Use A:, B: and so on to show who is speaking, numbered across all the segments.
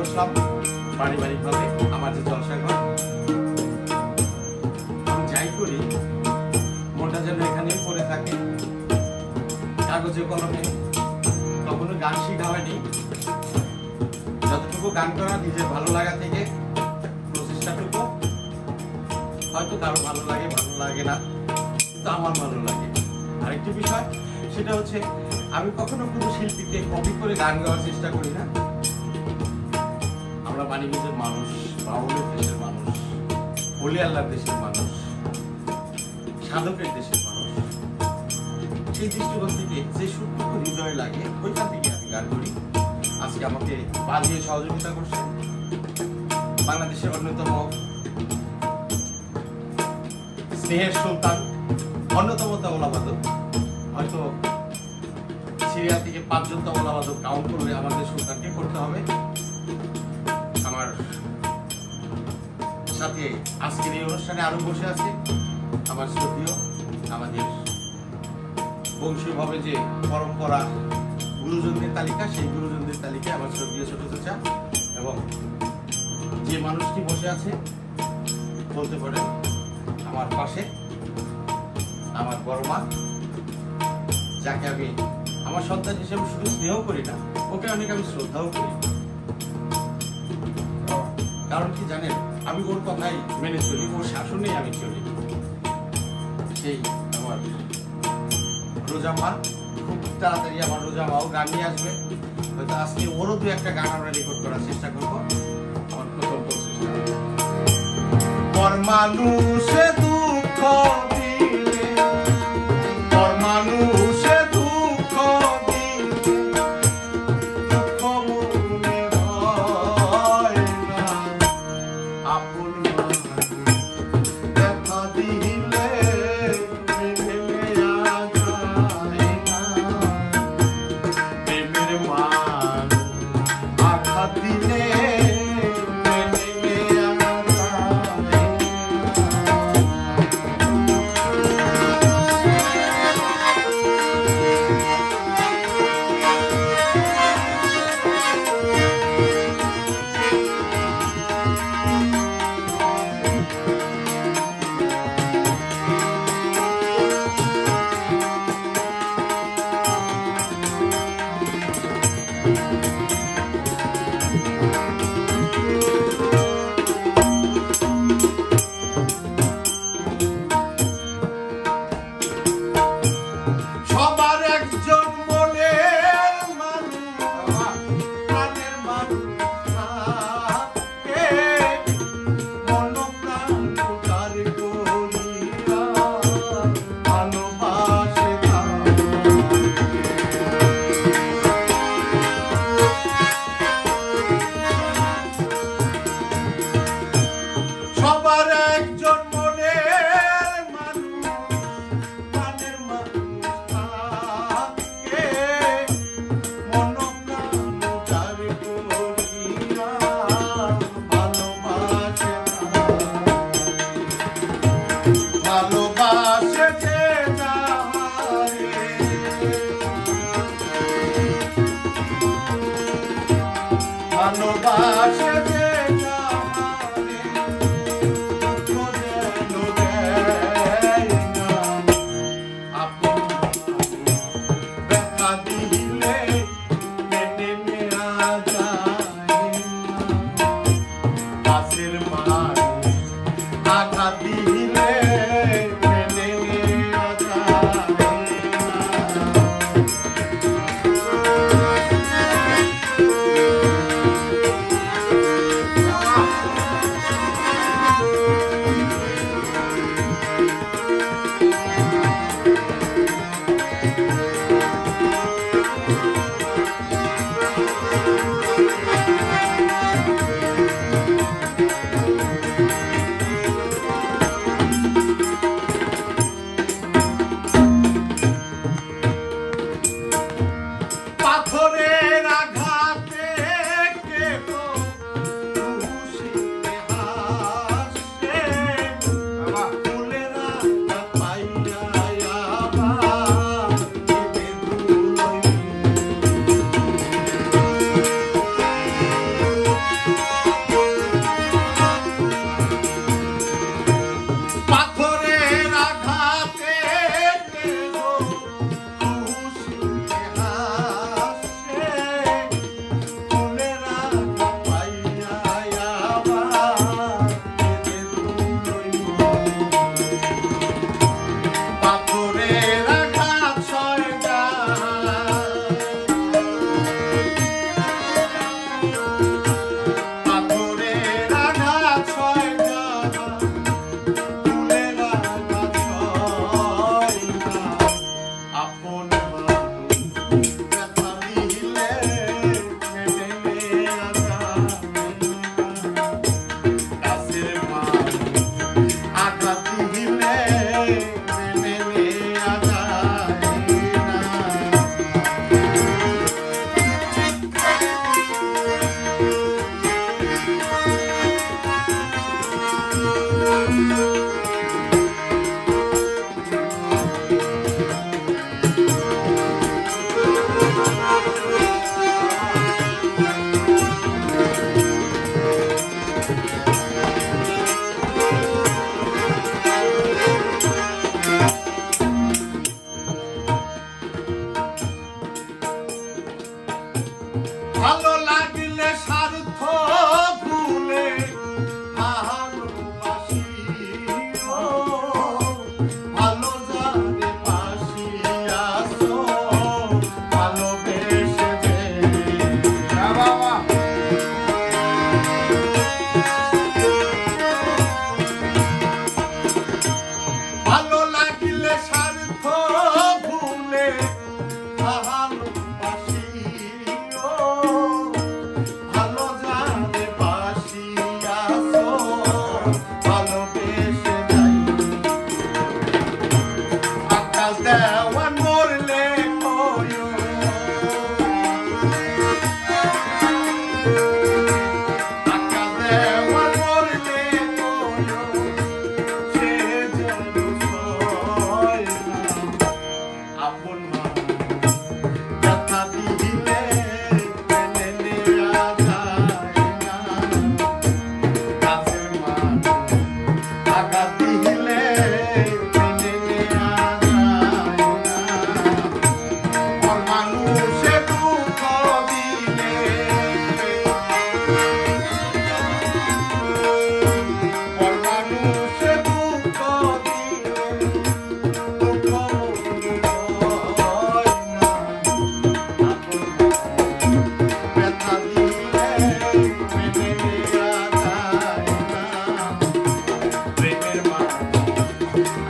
A: বসলাম পারিবারিকভাবে আমার যে জলসাঘর। আমি যাই করি মনটা যেন এখানেই পড়ে থাকে, কাগজে কলমে। কখনো গান শেখা হয়নি, যতটুকু গান করা নিজের ভালো লাগা থেকে প্রচেষ্টাটুকু। হয়তো কারো ভালো লাগে, ভালো লাগে না, কিন্তু আমার ভালো লাগে। আরেকটি বিষয় সেটা হচ্ছে আমি কখনো কোনো শিল্পীকে কপি করে গান গাওয়ার চেষ্টা করি না। আমরা মানিকগঞ্জের মানুষ, বাউলের দেশের মানুষ, অলি আল্লাহর দেশের মানুষ, সাধকের দেশের মানুষ। সেই দৃষ্টিকোণ থেকে যে সুরটুকু হৃদয় লাগে ওইখান থেকে আমি গান করি। আজকে আমাকে বাজিয়ে সহযোগিতা করছে বাংলাদেশের অন্যতম স্নেহের সুলতান, অন্যতম তবলাবাদক। হয়তো সিরিয়া থেকে 5 জন তবলাবাদক কাউন্ট করলে আমাদের সুলতানকে করতে হবে। আমার সাথে আজকের এই অনুষ্ঠানে আরো বসে আছে আমার শ্রদ্ধেয়, আমাদের বংশীয়ভাবে যে পরম্পরা গুরুজনদের তালিকা, সেই গুরুজনদের তালিকায় আমার শ্রদ্ধেয় ছোট চাচা, এবং যে মানুষটি বসে আছে বলতে পারেন আমার পাশে আমার বড় মা, যাকে আমি আমার সন্তান হিসেবে শুধু স্নেহ করি না, ওকে অনেক আমি শ্রদ্ধাও করি। কারণ কি জানেন, আমি ওর কথাই মেনে চলি, ওর শাসনেই আমি চলি। সেই আমার রোজা মা, খুব তাড়াতাড়ি আমার রোজা মাও গান নিয়ে আসবে। হয়তো আজকে ওরও 2-1টা গান আমরা রেকর্ড করার চেষ্টা করবো। আমার প্রথম প্রচেষ্টা পর মানুষে দুঃখ দিলে, পর মানুষে দুঃখ দিলে দুঃখ মনে হয় না, আপন দেখা দিলে ভালোবাসি ও ভালো জানে বাসিয়াছো ভালোবেসে যাই আকাশ দেওয়ান মরলে কয়ো আকাশ দেওয়ান মরলে কয়ো সে যেন সয় না আপন মা ব্যথা দিলে মেনে নেয়া যায় না কাছের মানুষ আঘাত দিলে মেনে নেয়া যায় না পর মানুষে দুঃখ দিলে পর মানুষে দুঃখ দিলে দুঃখ হয় না আপন ব্যথা দিলে মেনে নেয়া যায় না প্রেমের মানুষ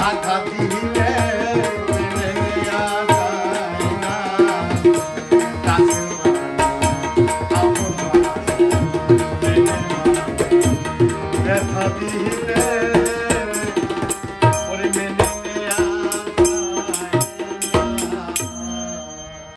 A: আঘাত দিলে মেনে নেয়া যায় না কাছের মানুষ আপন মানুষ প্রেমের মানুষ ব্যথা দিলে